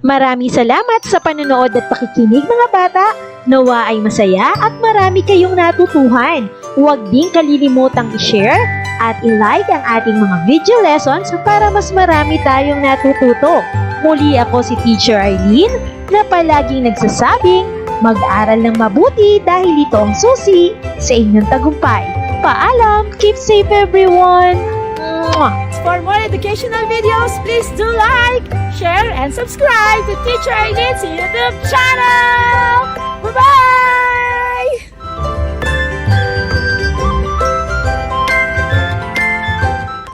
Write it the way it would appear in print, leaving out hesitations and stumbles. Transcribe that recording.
Maraming salamat sa panonood at pakikinig mga bata. Nawa ay masaya at marami kayong natutuhan. Huwag din kalilimutang i-share at i-like ang ating mga video lessons para mas marami tayong natututo. Muli ako si Teacher Arlene na palaging nagsasabing mag-aral ng mabuti dahil ito ang susi sa inyong tagumpay. Paalam! Keep safe everyone! Mwah! For more educational videos, please do like, share, and subscribe to Teacher Arlene's YouTube channel! Bye-bye!